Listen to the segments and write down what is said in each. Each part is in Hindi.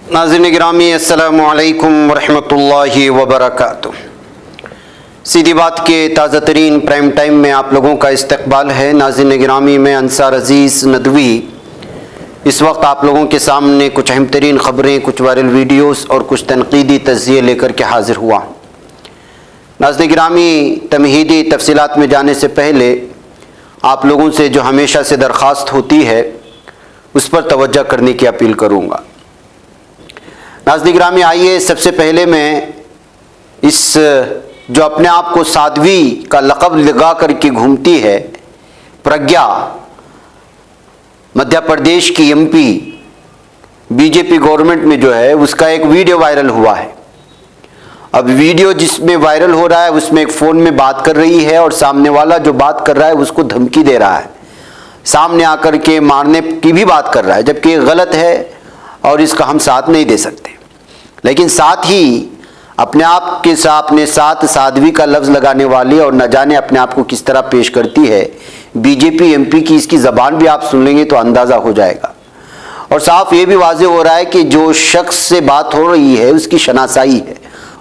नाज़रीन गिरामी अस्सलामु अलैकुम वरहमतुल्लाहि वबरकातुह। सीधी बात के ताज़ा तरीन प्राइम टाइम में आप लोगों का इस्तकबाल है। नाज़रीन गिरामी में अंसार अजीज़ नदवी इस वक्त आप लोगों के सामने कुछ अहम तरीन ख़बरें, कुछ वायरल वीडियोस और कुछ तनकीदी तज़किये लेकर के हाजिर हुआ। नाज़रीन गिरामी, तमहीदी तफसीलात में जाने से पहले आप लोगों से जो हमेशा से दरख्वास्त होती है उस पर तवज्जो करने की अपील करूँगा। नाज़रीन गिरामी, आइए सबसे पहले मैं इस जो अपने आप को साध्वी का लक़ब लगा करके घूमती है प्रज्ञा, मध्य प्रदेश की एमपी बीजेपी गवर्नमेंट में जो है उसका एक वीडियो वायरल हुआ है। अब वीडियो जिसमें वायरल हो रहा है उसमें एक फ़ोन में बात कर रही है और सामने वाला जो बात कर रहा है उसको धमकी दे रहा है, सामने आकर के मारने की भी बात कर रहा है, जबकि ये गलत है और इसका हम साथ नहीं दे सकते। लेकिन साथ ही अपने आप के साथ अपने साथ साध्वी का लफ्ज़ लगाने वाली और न जाने अपने आप को किस तरह पेश करती है बीजेपी एमपी की, इसकी ज़बान भी आप सुन लेंगे तो अंदाज़ा हो जाएगा। और साफ ये भी वाज़ेह हो रहा है कि जो शख्स से बात हो रही है उसकी शनासाई है,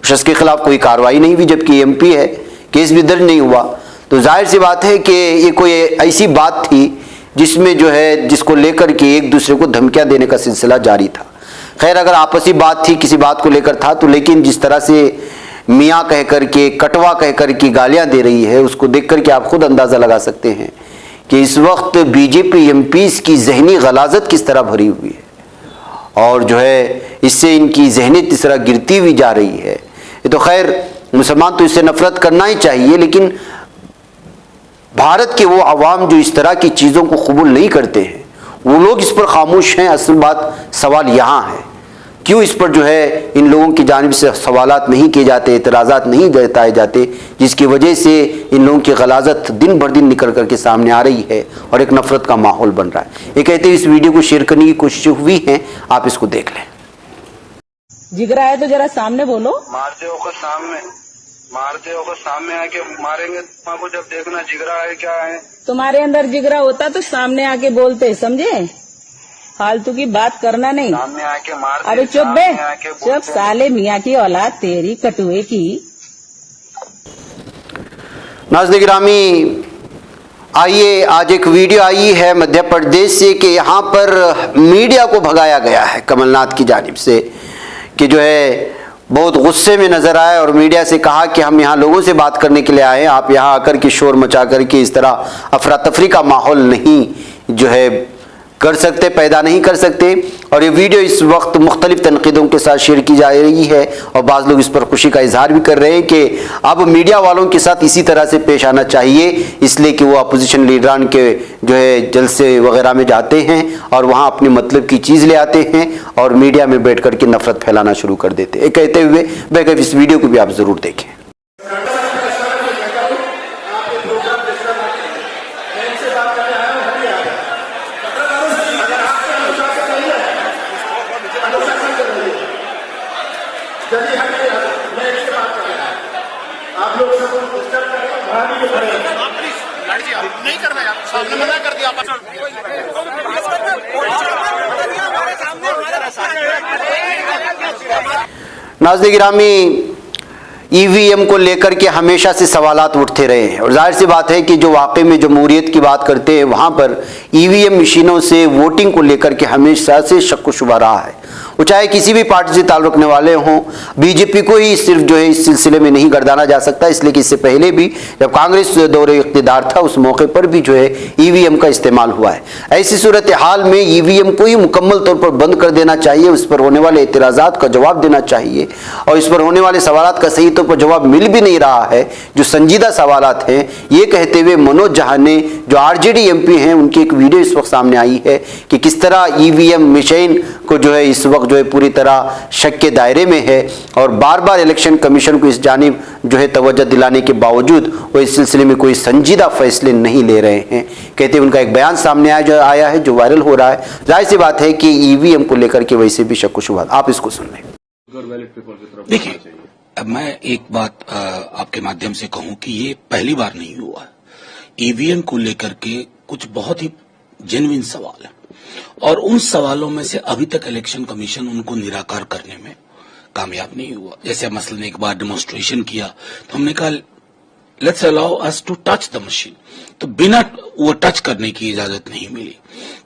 शख्स के खिलाफ कोई कार्रवाई नहीं हुई, जबकि एमपी है, केस भी दर्ज नहीं हुआ। तो जाहिर सी बात है कि ये कोई ऐसी बात थी जिसमें जो है जिसको लेकर के एक दूसरे को धमकियाँ देने का सिलसिला जारी था। खैर, अगर आपसी बात थी, किसी बात को लेकर था तो, लेकिन जिस तरह से मियाँ कह करके, कटवा कह करके गालियाँ दे रही है उसको देख करके आप खुद अंदाज़ा लगा सकते हैं कि इस वक्त बीजेपी एमपीज़ की जहनी गलाजत किस तरह भरी हुई है और जो है इससे इनकी जहनीत इस तरह गिरती हुई जा रही है। ये तो खैर मुसलमान तो इससे नफरत करना ही चाहिए, लेकिन भारत के वो अवाम जो इस तरह की चीज़ों को कबूल नहीं करते हैं वो लोग इस पर खामोश हैं। असल बात सवाल यहाँ है, क्यों इस पर जो है इन लोगों की जानिब से सवालात नहीं किए जाते, एतराज़ात नहीं जताए जाते, जिसकी वजह से इन लोगों की गलाजत दिन भर दिन निकल करके सामने आ रही है और एक नफरत का माहौल बन रहा है। ये कहते हैं इस वीडियो को शेयर करने की कोशिश हुई है, आप इसको देख लें। जिगरा है तो जरा सामने बोलो। मारते होकर सामने आके मारेंगे तुमको, जब देखना जिगरा है क्या है। तुम्हारे अंदर जिगरा होता तो सामने आके बोलते, समझे? फालतू की बात करना नहीं। सामने आके मारते। अरे चुप बे, चुप साले मियाँ की औलाद तेरी कटुए की। नाज़रीन गिरामी, आइए आज एक वीडियो आई है मध्य प्रदेश से कि यहाँ पर मीडिया को भगाया गया है कमलनाथ की जानिब से, कि जो है बहुत गुस्से में नजर आए और मीडिया से कहा कि हम यहाँ लोगों से बात करने के लिए आए हैं, आप यहाँ आकर के शोर मचा करके इस तरह अफरा तफरी का माहौल नहीं जो है कर सकते, पैदा नहीं कर सकते। और ये वीडियो इस वक्त मुख्तलिफ तनकीदों के साथ शेयर की जा रही है और बाज़ लोग इस पर खुशी का इजहार भी कर रहे हैं कि अब मीडिया वालों के साथ इसी तरह से पेश आना चाहिए, इसलिए कि वो अपोजिशन लीडरान के जो है जलसे वगैरह में जाते हैं और वहाँ अपने मतलब की चीज़ ले आते हैं और मीडिया में बैठ कर के नफरत फैलाना शुरू कर देते हैं। कहते हुए बेगैर इस वीडियो को भी आप ज़रूर देखें। आप लोग सब डिस्टर्ब नहीं करना यार, सामने मना कर दिया। नाज़रीन गिरामी, ईवीएम को लेकर के हमेशा से सवालात उठते रहे हैं और जाहिर सी बात है कि जो वाकई में जमहूरियत की बात करते हैं वहाँ पर ईवीएम मशीनों से वोटिंग को लेकर के हमेशा से शक व शुबा रहा है। वो चाहे किसी भी पार्टी से ताल्लुक़ रखने वाले हों, बीजेपी को ही सिर्फ जो है इस सिलसिले में नहीं गर्दाना जा सकता, इसलिए कि इससे पहले भी जब कांग्रेस दौरे इक़्तिदार था उस मौके पर भी जो है ईवीएम का इस्तेमाल हुआ है। ऐसी सूरत हाल में ईवीएम को ही मुकम्मल तौर पर बंद कर देना चाहिए, उस पर होने वाले एतराज़ात का जवाब देना चाहिए और इस पर होने वाले सवालात का सही तौर पर जवाब मिल भी नहीं रहा है, जो संजीदा सवालात हैं। ये कहते हुए मनोज जहाँ ने जो आरजेडी एमपी हैं उनकी एक वीडियो इस वक्त सामने आई है कि किस तरह ईवीएम मशीन को जो है इस वक्त जो है पूरी तरह शक के दायरे में है और बार बार इलेक्शन कमीशन को इस जानिब जो है तवज्जो दिलाने के बावजूद वो इस सिलसिले में कोई संजीदा फैसले नहीं ले रहे हैं। कहते हैं उनका एक बयान सामने आया है जो वायरल हो रहा है। जाहिर सी बात है कि ईवीएम को लेकर के वैसे भी शक व शुबहात, आप इसको सुन लें। देखिए, अब मैं एक बात आपके माध्यम से कहूं कि ये पहली बार नहीं हुआ। ईवीएम को लेकर के कुछ बहुत ही जेन्युइन सवाल है। और उन सवालों में से अभी तक इलेक्शन कमीशन उनको निराकार करने में कामयाब नहीं हुआ। जैसे मसलन एक बार डेमोन्स्ट्रेशन किया तो हमने कहा let's allow us to touch the machine, तो बिना वो टच करने की इजाजत नहीं मिली।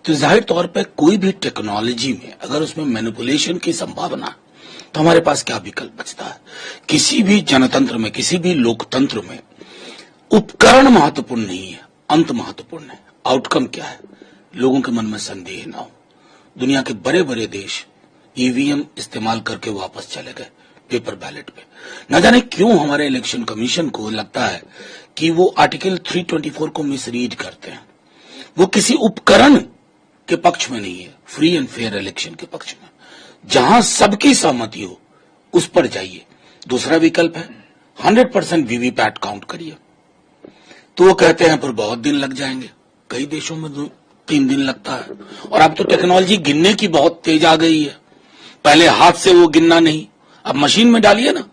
तो जाहिर तौर पर कोई भी टेक्नोलॉजी में अगर उसमें मैनिपुलेशन की संभावना है तो हमारे पास क्या विकल्प बचता है। किसी भी जनतंत्र में, किसी भी लोकतंत्र में उपकरण महत्वपूर्ण नहीं है, अंत महत्वपूर्ण है। आउटकम क्या है, लोगों के मन में संदेह ना हो। दुनिया के बड़े बड़े देश ईवीएम इस्तेमाल करके वापस चले गए पेपर बैलेट पे। न जाने क्यों हमारे इलेक्शन कमीशन को लगता है कि वो आर्टिकल 324 को मिसरीड करते हैं। वो किसी उपकरण के पक्ष में नहीं है, फ्री एंड फेयर इलेक्शन के पक्ष में। जहां सबकी सहमति हो उस पर जाइए। दूसरा विकल्प है 100% वीवीपैट काउंट करिए। तो वो कहते हैं पर बहुत दिन लग जाएंगे, कई देशों में 3 दिन लगता है। और अब तो टेक्नोलॉजी गिनने की बहुत तेज आ गई है। पहले हाथ से वो गिनना नहीं, अब मशीन में डालिए ना।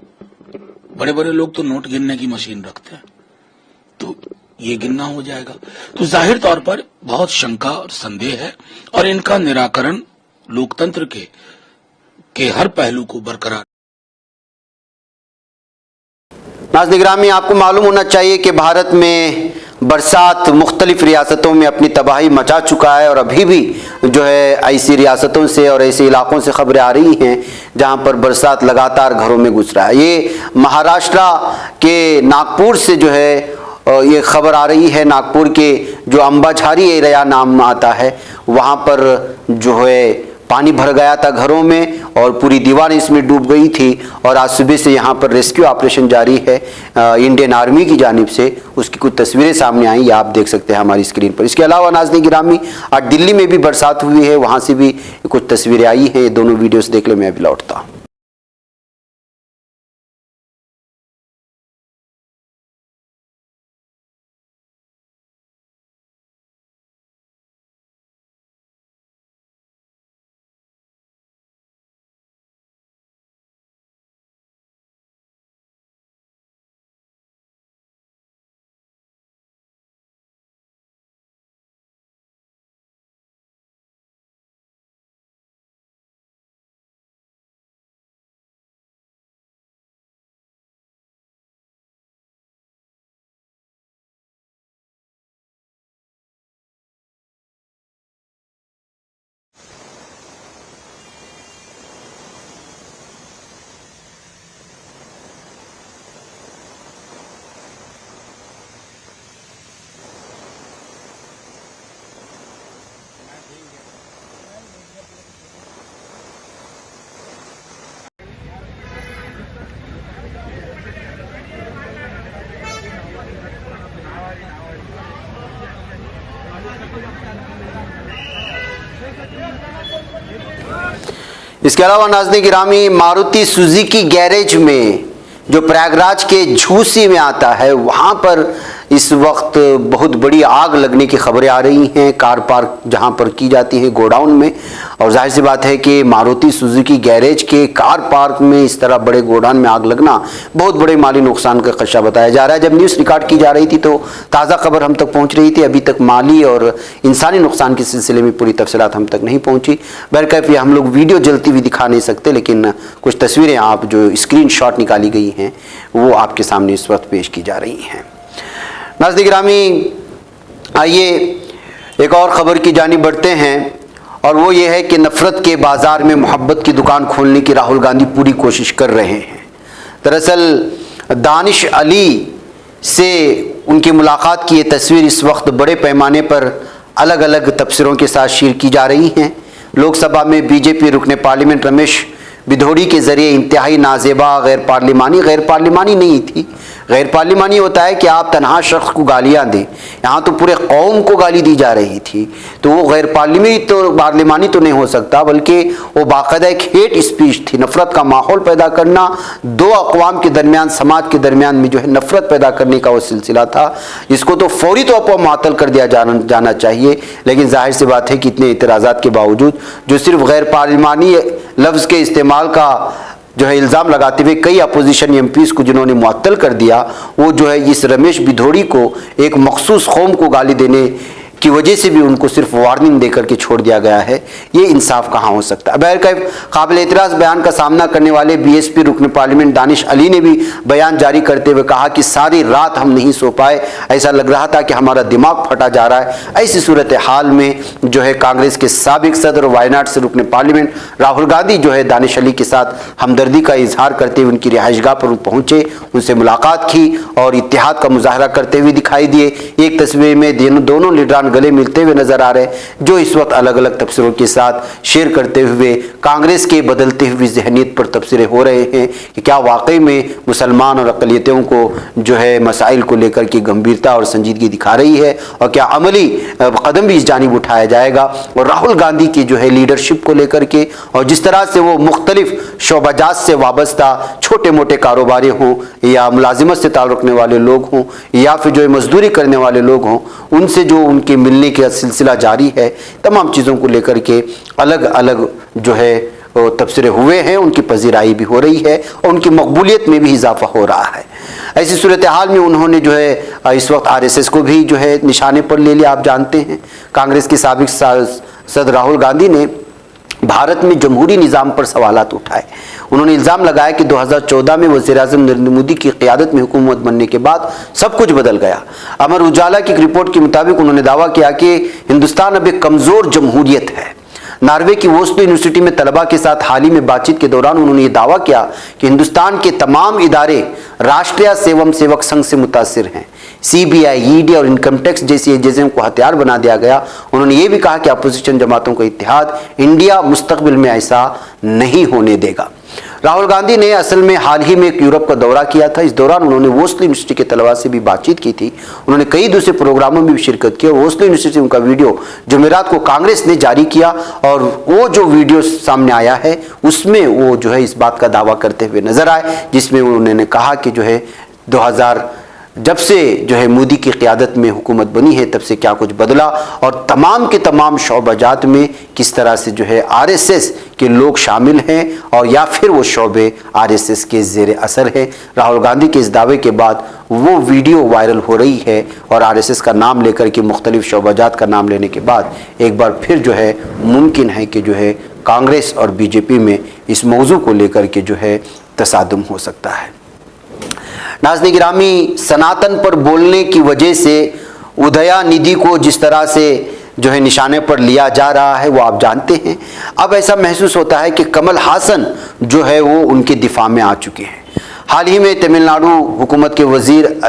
बड़े बड़े लोग तो नोट गिनने की मशीन रखते हैं, तो ये गिनना हो जाएगा। तो जाहिर तौर पर बहुत शंका और संदेह है और इनका निराकरण लोकतंत्र के हर पहलू को बरकरार। नाज़रीन गिरामी, आपको मालूम होना चाहिए कि भारत में बरसात मुख्तलिफ रियासतों में अपनी तबाही मचा चुका है और अभी भी जो है ऐसी रियासतों से और ऐसे इलाकों से खबरें आ रही हैं जहां पर बरसात लगातार घरों में घुस रहा है। ये महाराष्ट्र के नागपुर से जो है ये खबर आ रही है। नागपुर के जो अंबाझारी एरिया नाम आता है वहां पर जो है पानी भर गया था घरों में और पूरी दीवार इसमें डूब गई थी। और आज सुबह से यहाँ पर रेस्क्यू ऑपरेशन जारी है इंडियन आर्मी की जानिब से। उसकी कुछ तस्वीरें सामने आई, आप देख सकते हैं हमारी स्क्रीन पर। इसके अलावा नाज़रीन गिरामी, आज दिल्ली में भी बरसात हुई है, वहाँ से भी कुछ तस्वीरें आई हैं। दोनों वीडियोस देख ले, मैं अभी लौटता हूँ। इसके अलावा नाज़रीन गिरामी, मारुति सुजुकी गैरेज में जो प्रयागराज के झूसी में आता है वहाँ पर इस वक्त बहुत बड़ी आग लगने की खबरें आ रही हैं। कार पार्क जहाँ पर की जाती है गोडाउन में, और जाहिर सी बात है कि मारुति सुजुकी गैरेज के कार पार्क में इस तरह बड़े गोडाउन में आग लगना बहुत बड़े माली नुकसान का खदशा बताया जा रहा है। जब न्यूज़ रिकॉर्ड की जा रही थी तो ताज़ा खबर हम तक पहुँच रही थी। अभी तक माली और इंसानी नुकसान के सिलसिले में पूरी तफसीलात हम तक नहीं पहुँची। बहरकैफ हम लोग वीडियो जलती हुई दिखा नहीं सकते, लेकिन कुछ तस्वीरें आप जो स्क्रीन शॉट निकाली गई हैं वो आपके सामने इस वक्त पेश की जा रही हैं। नाज़रीन गिरामी, आइए एक और ख़बर की जानिब बढ़ते हैं और वो ये है कि नफ़रत के बाज़ार में मोहब्बत की दुकान खोलने की राहुल गांधी पूरी कोशिश कर रहे हैं। दरअसल दानिश अली से उनकी मुलाकात की ये तस्वीर इस वक्त बड़े पैमाने पर अलग अलग तबसरों के साथ शेयर की जा रही हैं। लोकसभा में बीजेपी रुकने पार्लियामेंट रमेश बिधोड़ी के ज़रिए इंतहाई नाजेबा गैर पार्लिमानी नहीं थी। गैर पार्लिमानी होता है कि आप तनहा शख्स को गालियां दें, यहाँ तो पूरे कौम को गाली दी जा रही थी, तो वो गैर पार्लिमानी तो नहीं हो सकता, बल्कि वो बाकायदा एक हेट स्पीच थी। नफ़रत का माहौल पैदा करना, दो अक़वाम के दरमियान, समाज के दरमियान में जो है नफ़रत पैदा करने का वो सिलसिला था। इसको तो फौरी तौर पर मुअत्तल कर दिया जाना चाहिए। लेकिन जाहिर सी बात है कि इतने इतराज़ात के बावजूद जो सिर्फ गैर पार्लिमानी लफ्ज़ के इस्तेमाल का जो है इल्ज़ाम लगाते हुए कई अपोजिशन एमपीज़ को जिन्होंने मुअत्तल कर दिया, वो जो है इस रमेश बिधोड़ी को एक मखसूस कौम को गाली देने की वजह से भी उनको सिर्फ वार्निंग देकर के छोड़ दिया गया है। ये इंसाफ कहाँ हो सकता है। बहरकैफ काबिल एतराज बयान का सामना करने वाले बीएसपी रुकन पार्लियामेंट दानिश अली ने भी बयान जारी करते हुए कहा कि सारी रात हम नहीं सो पाए, ऐसा लग रहा था कि हमारा दिमाग फटा जा रहा है। ऐसी सूरत हाल में जो है कांग्रेस के साबिक सदर वायनाड से रुकन पार्लियामेंट राहुल गांधी जो है दानिश अली के साथ हमदर्दी का इजहार करते हुए उनकी रिहाइशगाह पर पहुंचे, उनसे मुलाकात की और इत्तेहाद का मुजाहरा करते हुए दिखाई दिए। एक तस्वीर में दोनों लीडरान गले मिलते हुए नजर आ रहे, जो इस वक्त अलग अलग तबसरों के साथ शेयर करते हुए कांग्रेस के बदलते हुए जहनीत पर तबसरे हो रहे हैं कि क्या वाकई में मुसलमान और अक़लियतों को जो है मसाइल को लेकर की गंभीरता और संजीदगी दिखा रही है और क्या अमली कदम भी इस जानिब उठाया जाएगा। और राहुल गांधी की जो है लीडरशिप को लेकर के और जिस तरह से वो मुख्तलिफ शोबाजात से वाबस्ता छोटे मोटे कारोबारी हों या मुलाजिमत से ताल्लुक़ रखने वाले लोग हों या फिर जो मजदूरी करने वाले लोग हों, उनसे जो उनके मिलने का सिलसिला जारी है, तमाम चीज़ों को लेकर के अलग अलग जो है तबसरे हुए हैं, उनकी पजीराई भी हो रही है और उनकी मकबूलियत में भी इजाफा हो रहा है। ऐसी सूरत हाल में उन्होंने जो है इस वक्त आरएसएस को भी जो है निशाने पर ले लिया। आप जानते हैं कांग्रेस के साबिक सदर राहुल गांधी ने भारत में जमहूरी निज़ाम पर सवालात उठाए। उन्होंने इल्ज़ाम लगाया कि 2014 में वज़ीर-ए-आज़म नरेंद्र मोदी की क़ियादत में हुकूमत बनने के बाद सब कुछ बदल गया। अमर उजाला की रिपोर्ट के मुताबिक उन्होंने दावा किया कि हिंदुस्तान अब एक कमज़ोर जमहूरियत है। नॉर्वे की ओस्लो यूनिवर्सिटी में तलबा के साथ हाल ही में बातचीत के दौरान उन्होंने ये दावा किया कि हिंदुस्तान के तमाम इदारे राष्ट्रीय सेवम सेवक संघ से मुतासिर हैं। सीबीआई, ईडी और इनकम टैक्स जैसी एजेंसियों को हथियार बना दिया गया। उन्होंने ये भी कहा कि अपोजिशन जमातों का इत्तेहाद इंडिया मुस्तकबिल में ऐसा नहीं होने देगा। राहुल गांधी ने असल में हाल ही में एक यूरोप का दौरा किया था। इस दौरान उन्होंने ओस्लो यूनिवर्सिटी के तलबा से भी बातचीत की थी। उन्होंने कई दूसरे प्रोग्रामों में भी शिरकत की और ओस्लो यूनिवर्सिटी उनका वीडियो जुमेरात को कांग्रेस ने जारी किया और वो जो वीडियो सामने आया है उसमें वो जो है इस बात का दावा करते हुए नजर आए, जिसमें उन्होंने कहा कि जो है 2000 जब से जो है मोदी की क़ियादत में हुकूमत बनी है तब से क्या कुछ बदला और तमाम के तमाम शोबाजात में किस तरह से जो है आरएसएस के लोग शामिल हैं और या फिर वो शोबे आरएसएस के ज़ेर असर है। राहुल गांधी के इस दावे के बाद वो वीडियो वायरल हो रही है और आरएसएस का नाम लेकर के मुख्तलिफ शोबाजात का नाम लेने के बाद एक बार फिर जो है मुमकिन है कि जो है कांग्रेस और बीजेपी में इस मौजू को लेकर के जो है तसादुम हो सकता है। नाज़रीन गिरामी, सनातन पर बोलने की वजह से उदयानिधि को जिस तरह से जो है निशाने पर लिया जा रहा है वो आप जानते हैं। अब ऐसा महसूस होता है कि कमल हासन जो है वो उनके दिफा में आ चुके हैं। हाल ही में तमिलनाडु हुकूमत के वजीर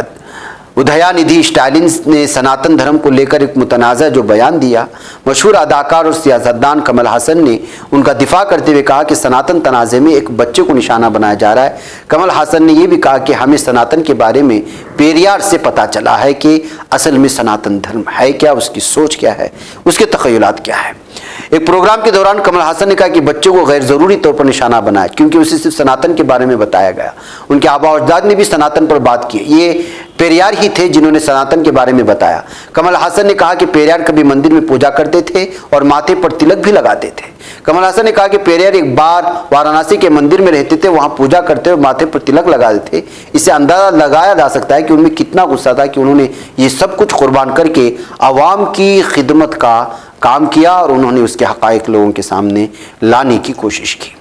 उदयानिधि स्टालिन ने सनातन धर्म को लेकर एक मुतनाज़ा जो बयान दिया, मशहूर अदाकार और सियासतदान कमल हासन ने उनका दिफा करते हुए कहा कि सनातन तनाज़े में एक बच्चे को निशाना बनाया जा रहा है। कमल हासन ने यह भी कहा कि हमें सनातन के बारे में पेरियार से पता चला है कि असल में सनातन धर्म है क्या, उसकी सोच क्या है, उसके तख़य्युलात क्या है। एक प्रोग्राम के दौरान कमल हासन ने कहा कि बच्चों को गैर ज़रूरी तौर पर निशाना बनाया क्योंकि उसे सिर्फ सनातन के बारे में बताया गया। उनके आबा अजदाद ने भी सनातन पर बात की, ये पेरियार ही थे जिन्होंने सनातन के बारे में बताया। कमल हासन ने कहा कि पेरियार कभी मंदिर में पूजा करते थे और माथे पर तिलक भी लगाते थे। कमल हासन ने कहा कि पेरियार एक बार वाराणसी के मंदिर में रहते थे, वहां पूजा करते और माथे पर तिलक लगाते थे। इससे अंदाजा लगाया जा सकता है कि उनमें कितना गुस्सा था कि उन्होंने ये सब कुछ कुर्बान करके आवाम की खिदमत का काम किया और उन्होंने उसके हक़ाइक़ लोगों के सामने लाने की कोशिश की।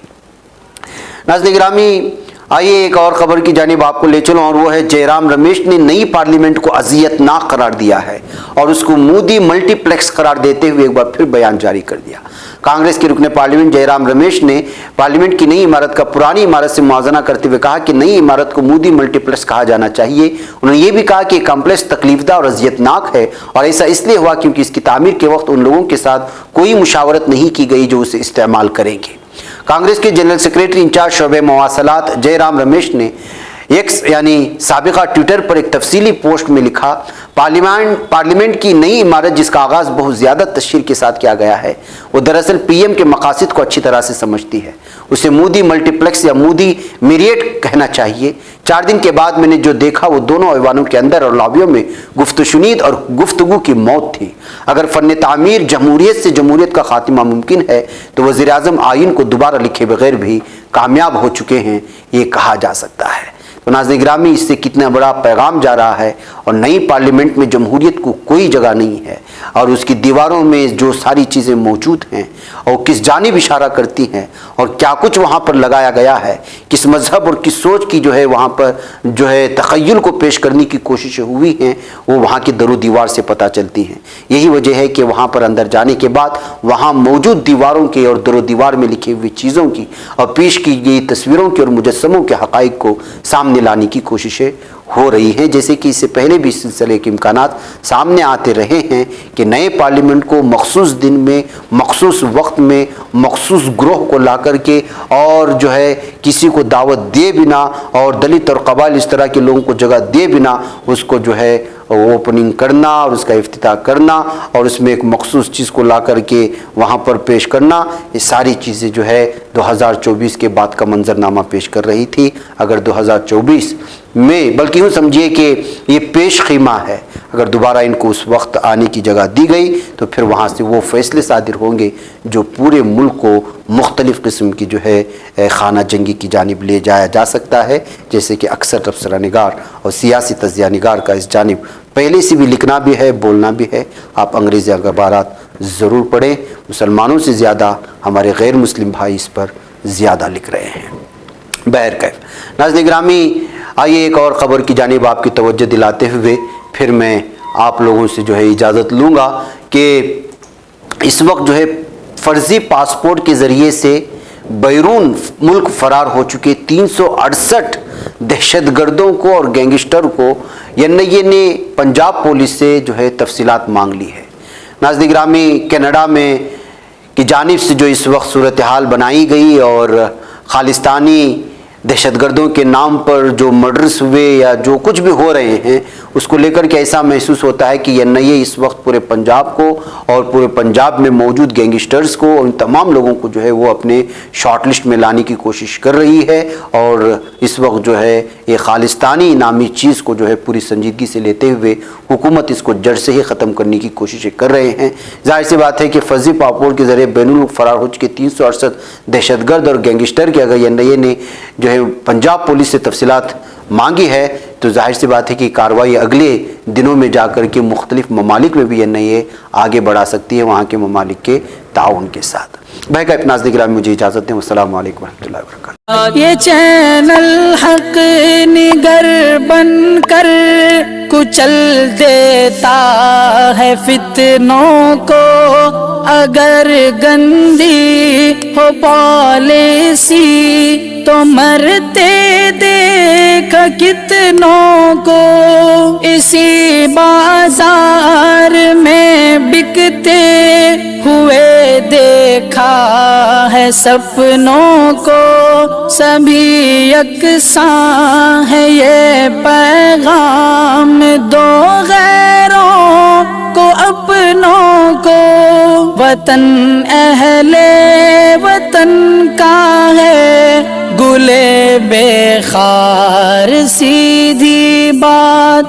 नाज़रीन गिरामी, आइए एक और खबर की जानिब आपको ले चलो और वो है जयराम रमेश ने नई पार्लियामेंट को अज़ियतनाक करार दिया है और उसको मोदी मल्टीप्लेक्स करार देते हुए एक बार फिर बयान जारी कर दिया। कांग्रेस के रुकने पार्लियामेंट जयराम रमेश ने पार्लियामेंट की नई इमारत का पुरानी इमारत से मुआवजा करते हुए कहा कि नई इमारत को मोदी मल्टीप्लेक्स कहा जाना चाहिए। उन्होंने ये भी कहा कि कॉम्प्लेक्स तकलीफदा और अज़ियतनाक है और ऐसा इसलिए हुआ क्योंकि इसकी तामीर के वक्त उन लोगों के साथ कोई मुशावरत नहीं की गई जो उसे इस्तेमाल करेंगे। कांग्रेस के जनरल सेक्रेटरी इंचार्ज शोबे मवासलात जयराम रमेश ने एक्स यानी साबिका ट्विटर पर एक तफसीली पोस्ट में लिखा, पार्लियामेंट की नई इमारत जिसका आगाज़ बहुत ज़्यादा तशहीर के साथ किया गया है वो दरअसल पीएम के मकासद को अच्छी तरह से समझती है। उसे मोदी मल्टीप्लेक्स या मोदी मेरियट कहना चाहिए। 4 दिन के बाद मैंने जो देखा वो दोनों ऐवानों के अंदर और लॉबियों में गुफ्तशुनीद और गुफ्तगू की मौत थी। अगर फ़न तामीर जमहूरियत से जमहूरियत का खात्मा मुमकिन है तो वज़ीर-ए-आज़म आइन को दोबारा लिखे बगैर भी कामयाब हो चुके हैं, ये कहा जा सकता है। तो नाज़रीन गिरामी, इससे कितना बड़ा पैगाम जा रहा है। और नई पार्लियामेंट में जमहूरियत को कोई जगह नहीं है और उसकी दीवारों में जो सारी चीज़ें मौजूद हैं और किस जानिब इशारा करती हैं और क्या कुछ वहाँ पर लगाया गया है, किस मजहब और किस सोच की जो है वहाँ पर जो है तख़य्युल को पेश करने की कोशिशें हुई हैं, वो वहाँ की दरो दीवार से पता चलती हैं। यही वजह है कि वहाँ पर अंदर जाने के बाद वहाँ मौजूद दीवारों के और दरो दीवार में लिखी हुई चीज़ों की और पेश की गई तस्वीरों के और मुजस्समों के हक़ाइक़ को सामने लाने की कोशिशें हो रही हैं। जैसे कि इससे पहले भी इस सिलसिले के इम्कानात सामने आते रहे हैं कि नए पार्लियामेंट को मखसूस दिन में, मखसूस वक्त में, मखसूस ग्रोह को ला करके और जो है किसी को दावत दिए बिना और दलित और कबाइल इस तरह के लोगों को जगह दिए बिना उसको जो है ओपनिंग करना और उसका इफ्तिताह करना और उसमें एक मखसूस चीज़ को ला करके वहाँ पर पेश करना, ये सारी चीज़ें जो है 2024 के बाद का मंजरनामा पेश कर रही थी। अगर 2024 में, बल्कि यूँ समझिए कि ये पेश खीमा है, अगर दोबारा इनको उस वक्त आने की जगह दी गई तो फिर वहाँ से वो फैसले सादिर होंगे जो पूरे मुल्क को मुख्तलिफ़ किस्म की जो है खाना जंगी की जानिब ले जाया जा सकता है। जैसे कि अक्सर तबसरा निगार और सियासी तज्ज़िया निगार का इस जानिब पहले से भी लिखना भी है, बोलना भी है। आप अंग्रेज़ी अखबारात ज़रूर पढ़ें, मुसलमानों से ज़्यादा हमारे गैर मुस्लिम भाई इस पर ज़्यादा लिख रहे हैं। बहरकैफ नाज़रीन गिरामी, आइए एक और ख़बर की जानिब आपकी तवज्जो दिलाते हुए फिर मैं आप लोगों से जो है इजाज़त लूँगा कि इस वक्त जो है फ़र्ज़ी पासपोर्ट के ज़रिए से बैरून मुल्क फ़रार हो चुके 368 दहशतगर्दों को और गैंगस्टर को एनआईए ने पंजाब पुलिस से जो है तफसीलात मांग ली है। नाज़रीन गिरामी, कनाडा में की जानिब से जो इस वक्त सूरत हाल बनाई गई और खालिस्तानी दहशतगर्दों के नाम पर जो मर्डर्स हुए या जो कुछ भी हो रहे हैं उसको लेकर के ऐसा महसूस होता है कि एनआईए इस वक्त पूरे पंजाब को और पूरे पंजाब में मौजूद गैंगस्टर्स को और उन तमाम लोगों को जो है वो अपने शॉर्ट लिस्ट में लाने की कोशिश कर रही है। और इस वक्त जो है ये खालिस्तानी नामी चीज़ को जो है पूरी संजीदगी से लेते हुए हुकूमत इसको जड़ से ही ख़त्म करने की कोशिशें कर रहे हैं। जाहिर सी बात है कि फर्जी पासपोर्ट के ज़रिए बैनुल फरार हो चुके 368 दहशतगर्द और गैंगस्टर के अगर एनआईए ने जो है पंजाब पुलिस से तफसीलात मांगी है तो जाहिर सी बात है कि कार्रवाई अगले दिनों में जाकर के मुख्तलिफ ममालिक में भी एनआईए आगे बढ़ा सकती है, वहाँ के ममालिक के ताउन के साथ। भाई का अपना नाज़रीन मुझे इजाज़त दें। अस्सलाम वालेकुम रहमतुल्लाहि व बरकातुहू। ये चैनल हक निगर बन कर कुचल देता है फितनों को, अगर गंदी हो पॉलिसी तो मरते देख कितनों को, इसी बाजार में बिकते हुए देखा है सपनों को, सभी यकसां है ये पैगाम दो गैरों को अपनों को, वतन अहले वतन का है गुले बेखार सीधी बात।